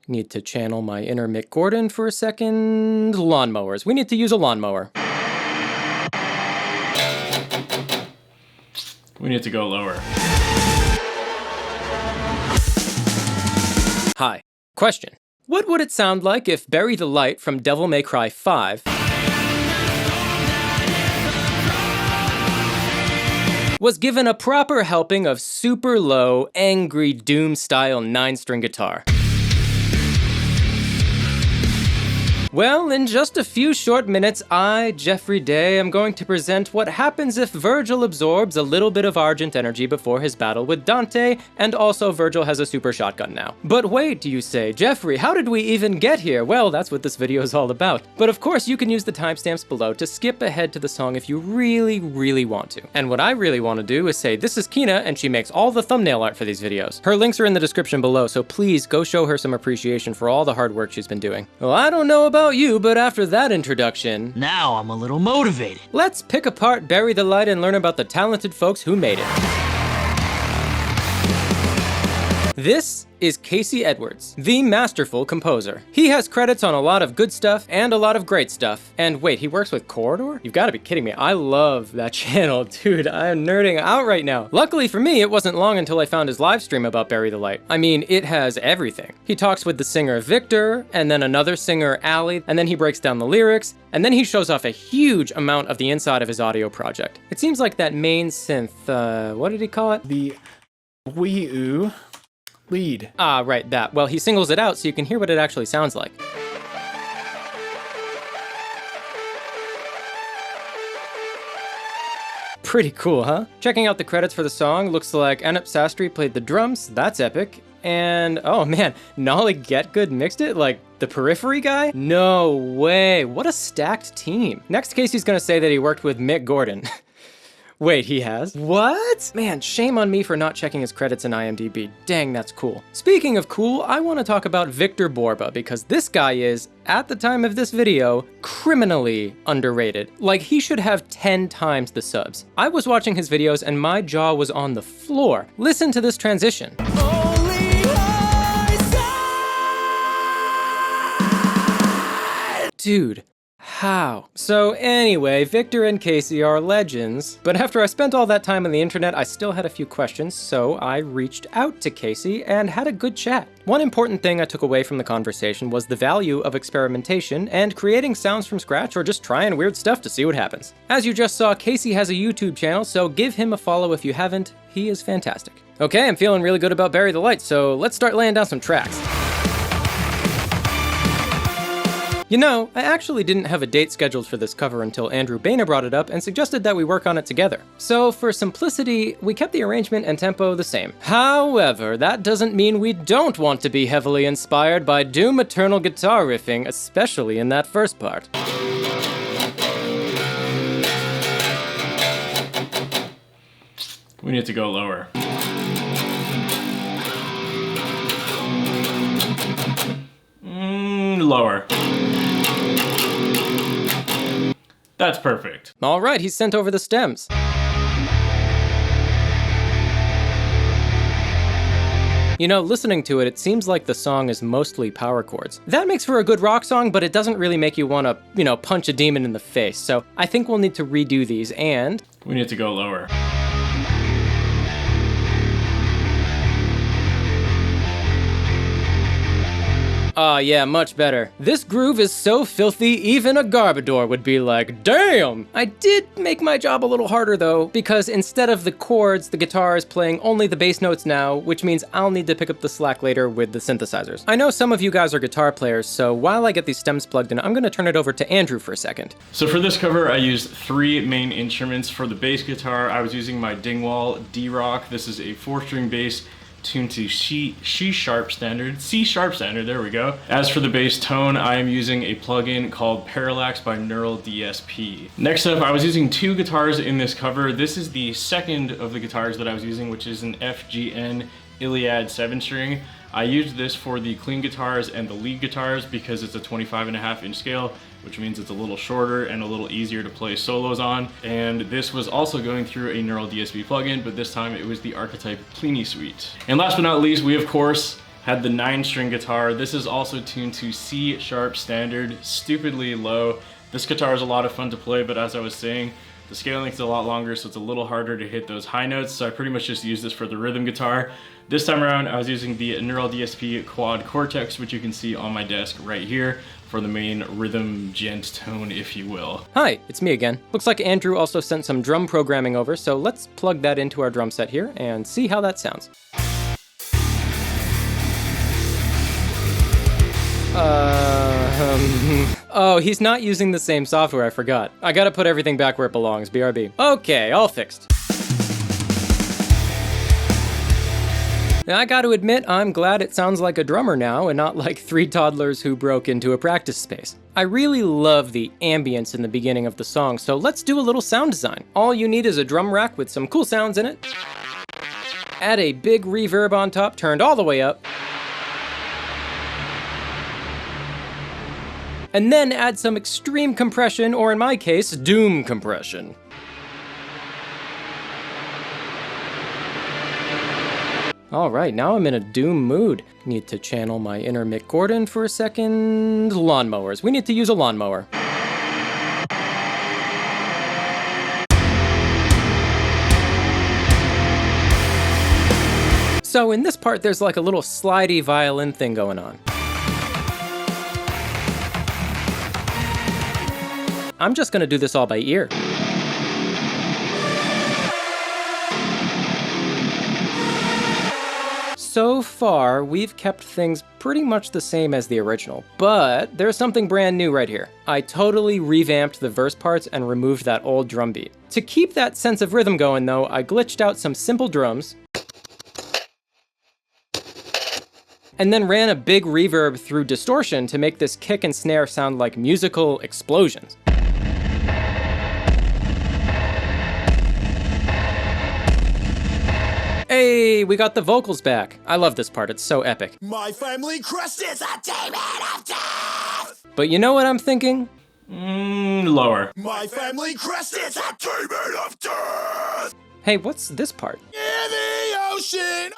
Need to channel my inner Mick Gordon for a second. Lawnmowers. We need to use a lawnmower. We need to go lower. Hi. Question. What would it sound like if Bury the Light from Devil May Cry 5 was given a proper helping of super low, angry Doom-style 9-string guitar? Well, in just a few short minutes, I, Jeffrey Day, am going to present what happens if Vergil absorbs a little bit of argent energy before his battle with Dante, and also Vergil has a super shotgun now. But wait, you say, Jeffrey, how did we even get here? Well, that's what this video is all about. But of course, you can use the timestamps below to skip ahead to the song if you really, really want to. And what I really want to do is say, this is Kina, and she makes all the thumbnail art for these videos. Her links are in the description below, so please go show her some appreciation for all the hard work she's been doing. Well, I don't know about you, but after that introduction, now I'm a little motivated. Let's pick apart Bury the Light and learn about the talented folks who made it. This is Casey Edwards, the masterful composer. He has credits on a lot of good stuff and a lot of great stuff. And wait, he works with Corridor? You've got to be kidding me. I love that channel. Dude, I'm nerding out right now. Luckily for me, it wasn't long until I found his live stream about Bury the Light. I mean, it has everything. He talks with the singer Victor, and then another singer, Allie, and then he breaks down the lyrics, and then he shows off a huge amount of the inside of his audio project. It seems like that main synth, what did he call it? The Wii U lead. Ah, right, that. Well, he singles it out so you can hear what it actually sounds like. Pretty cool, huh? Checking out the credits for the song, looks like Anup Sastry played the drums, that's epic. And, oh man, Nolly Getgood mixed it? Like, the Periphery guy? No way, what a stacked team. Next, Casey's gonna say that he worked with Mick Gordon. Wait, he has? What? Man, shame on me for not checking his credits in IMDb. Dang, that's cool. Speaking of cool, I want to talk about Victor Borba, because this guy is, at the time of this video, criminally underrated. Like, he should have 10 times the subs. I was watching his videos and my jaw was on the floor. Listen to this transition. Dude. How? So anyway, Victor and Casey are legends, but after I spent all that time on the internet, I still had a few questions, so I reached out to Casey and had a good chat. One important thing I took away from the conversation was the value of experimentation and creating sounds from scratch or just trying weird stuff to see what happens. As you just saw, Casey has a YouTube channel, so give him a follow if you haven't. He is fantastic. Okay, I'm feeling really good about Bury the Light, so let's start laying down some tracks. You know, I actually didn't have a date scheduled for this cover until Andrew Baina brought it up and suggested that we work on it together. So for simplicity, we kept the arrangement and tempo the same. However, that doesn't mean we don't want to be heavily inspired by Doom Eternal guitar riffing, especially in that first part. We need to go lower. Lower. That's perfect. All right, he's sent over the stems. You know, listening to it, it seems like the song is mostly power chords. That makes for a good rock song, but it doesn't really make you want to, punch a demon in the face. So I think we'll need to redo these and... We need to go lower. Ah, yeah, much better. This groove is so filthy, even a Garbador would be like, damn! I did make my job a little harder though, because instead of the chords, the guitar is playing only the bass notes now, which means I'll need to pick up the slack later with the synthesizers. I know some of you guys are guitar players, so while I get these stems plugged in, I'm gonna turn it over to Andrew for a second. So for this cover, I used 3 main instruments. For the bass guitar, I was using my Dingwall D-Rock. This is a 4-string bass tuned to C-sharp standard, there we go. As for the bass tone, I am using a plugin called Parallax by Neural DSP. Next up, I was using 2 guitars in this cover. This is the second of the guitars that I was using, which is an FGN Iliad 7-string. I used this for the clean guitars and the lead guitars because it's a 25.5-inch scale, which means it's a little shorter and a little easier to play solos on. And this was also going through a Neural DSP plugin, but this time it was the Archetype Plini Suite. And last but not least, we of course Had the 9-string guitar. This is also tuned to C sharp standard, stupidly low. This guitar is a lot of fun to play, but as I was saying, the scale length is a lot longer, so it's a little harder to hit those high notes, so I pretty much just use this for the rhythm guitar. This time around, I was using the Neural DSP Quad Cortex, which you can see on my desk right here, for the main rhythm gent tone, if you will. Hi, it's me again. Looks like Andrew also sent some drum programming over, so let's plug that into our drum set here and see how that sounds. Oh, he's not using the same software, I forgot. I gotta put everything back where it belongs, BRB. Okay, all fixed. Now, I gotta admit, I'm glad it sounds like a drummer now and not like 3 toddlers who broke into a practice space. I really love the ambience in the beginning of the song, so let's do a little sound design. All you need is a drum rack with some cool sounds in it. Add a big reverb on top, turned all the way up. And then add some extreme compression, or in my case, doom compression. All right, now I'm in a doom mood. Need to channel my inner Mick Gordon for a second. Lawnmowers. We need to use a lawnmower. So in this part, there's like a little slidey violin thing going on. I'm just gonna do this all by ear. So far, we've kept things pretty much the same as the original, but there's something brand new right here. I totally revamped the verse parts and removed that old drum beat. To keep that sense of rhythm going though, I glitched out some simple drums, and then ran a big reverb through distortion to make this kick and snare sound like musical explosions. Hey, we got the vocals back. I love this part, it's so epic. My family crest is a demon of death! But you know what I'm thinking? Lower. My family crest is a demon of death! Hey, what's this part? In the ocean!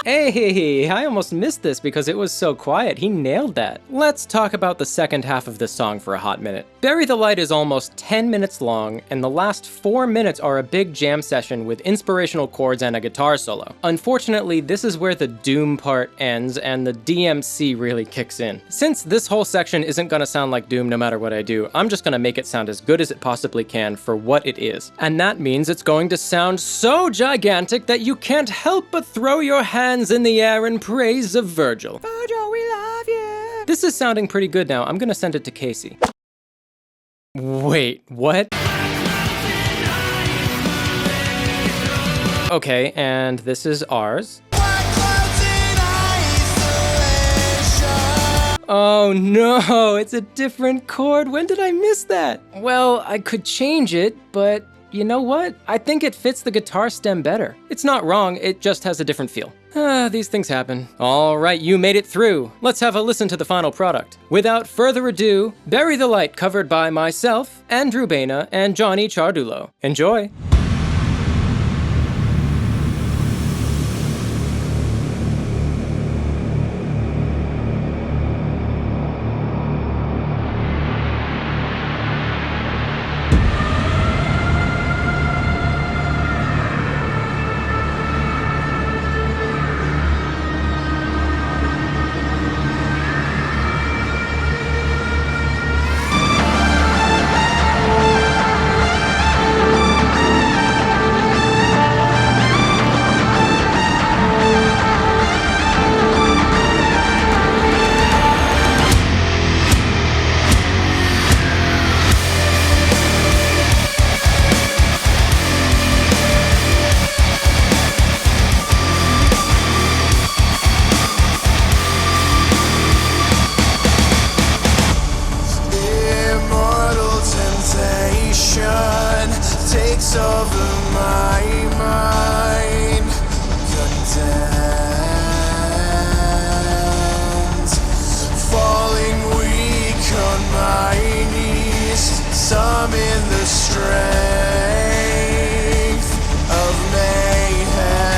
Hey, I almost missed this because it was so quiet. He nailed that. Let's talk about the second half of this song for a hot minute. Bury the Light is almost 10 minutes long, and the last 4 minutes are a big jam session with inspirational chords and a guitar solo. Unfortunately, this is where the doom part ends and the DMC really kicks in. Since this whole section isn't gonna sound like doom no matter what I do, I'm just gonna make it sound as good as it possibly can for what it is. And that means it's going to sound so gigantic that you can't help but throw your hands in the air in praise of Vergil. Vergil, we love you! This is sounding pretty good now. I'm gonna send it to Casey. Wait, what? Okay, and this is ours. Oh no, it's a different chord. When did I miss that? Well, I could change it, but you know what? I think it fits the guitar stem better. It's not wrong, it just has a different feel. These things happen. All right, you made it through. Let's have a listen to the final product. Without further ado, Bury the Light, covered by myself, Andrew Baina, and Johnny Chardulo. Enjoy. Takes over my mind, condemned, falling weak on my knees, summon the strength of mayhem.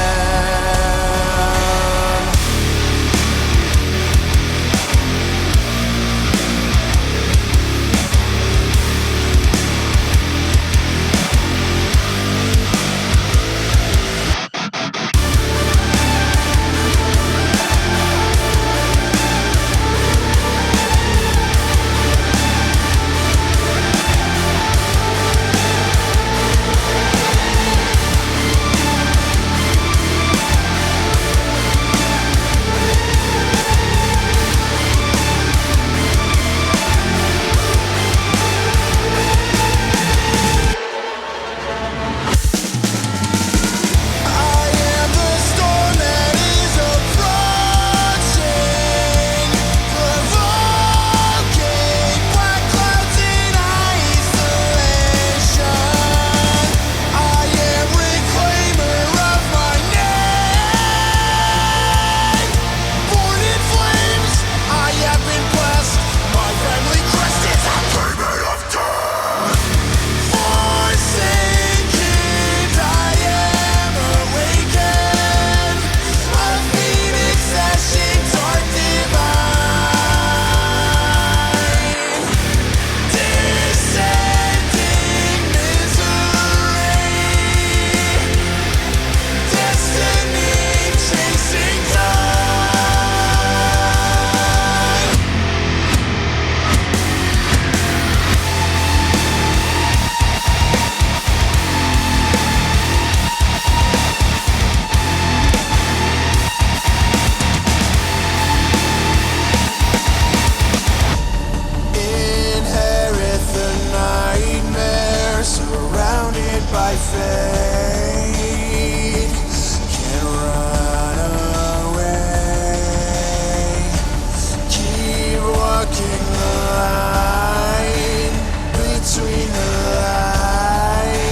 walking the line between the light.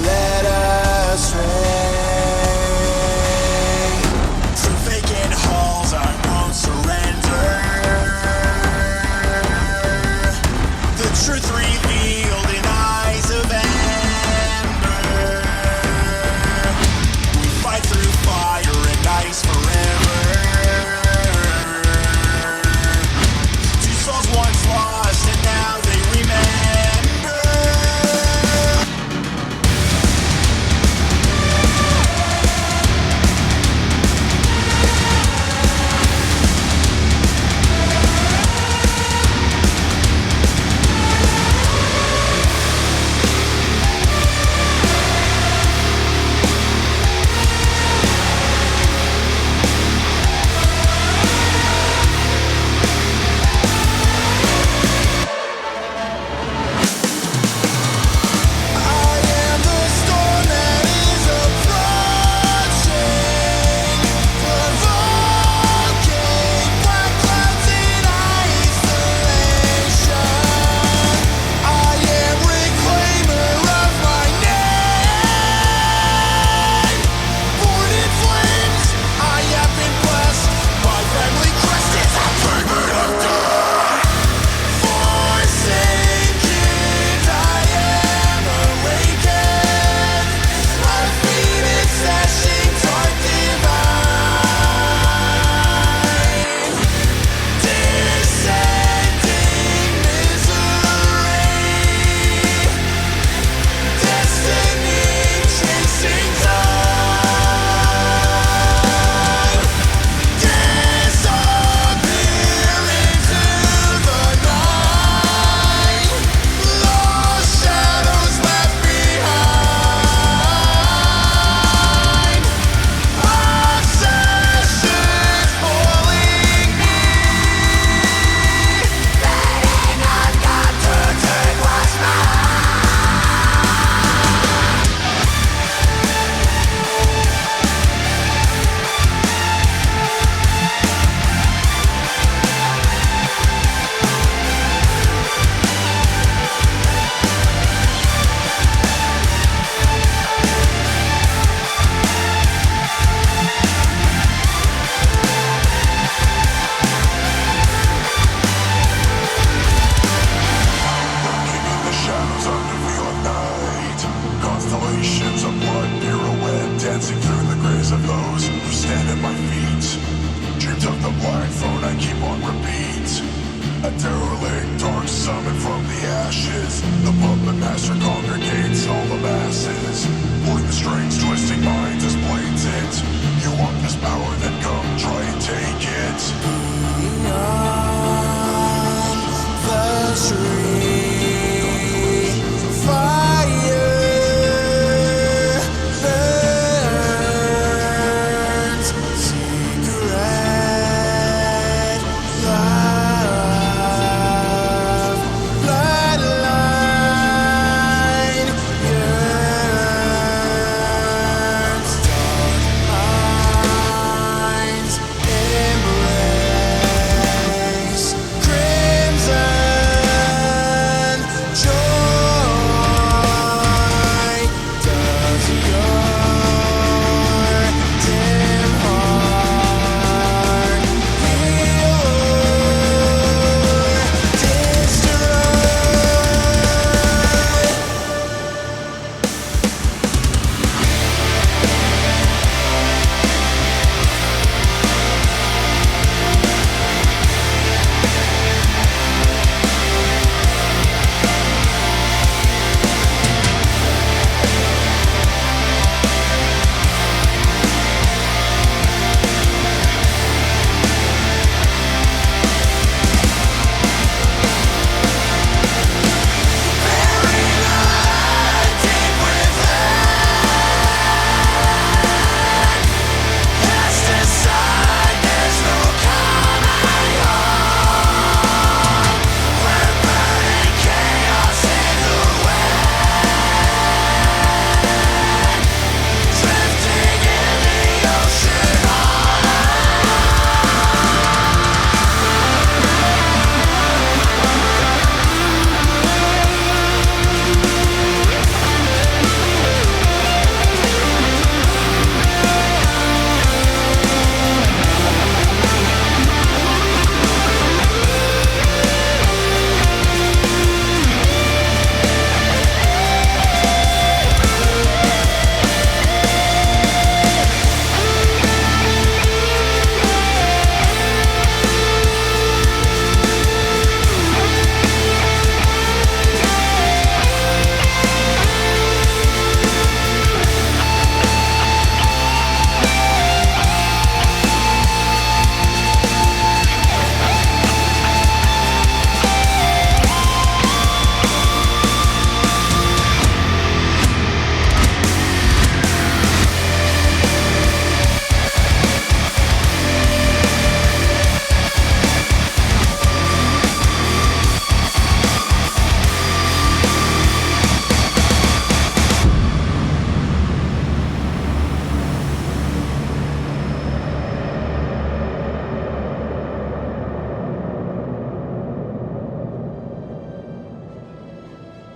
Let us reign. Through vacant halls I won't surrender. The truth revealed in eyes of ember. We fight through fire and ice forever. Two souls once lost and now they remember.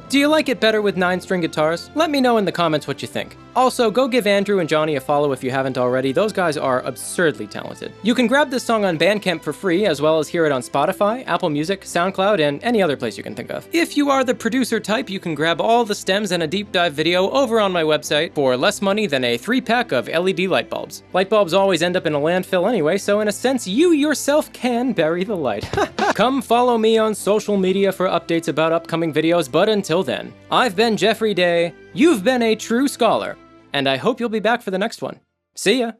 Do you like it better with 9-string guitars? Let me know in the comments what you think. Also, go give Andrew and Johnny a follow if you haven't already. Those guys are absurdly talented. You can grab this song on Bandcamp for free, as well as hear it on Spotify, Apple Music, SoundCloud, and any other place you can think of. If you are the producer type, you can grab all the stems and a deep dive video over on my website for less money than a 3-pack of LED light bulbs. Light bulbs always end up in a landfill anyway, so in a sense, you yourself can bury the light. Come follow me on social media for updates about upcoming videos, but until then, I've been Jeffrey Day, you've been a true scholar, and I hope you'll be back for the next one. See ya!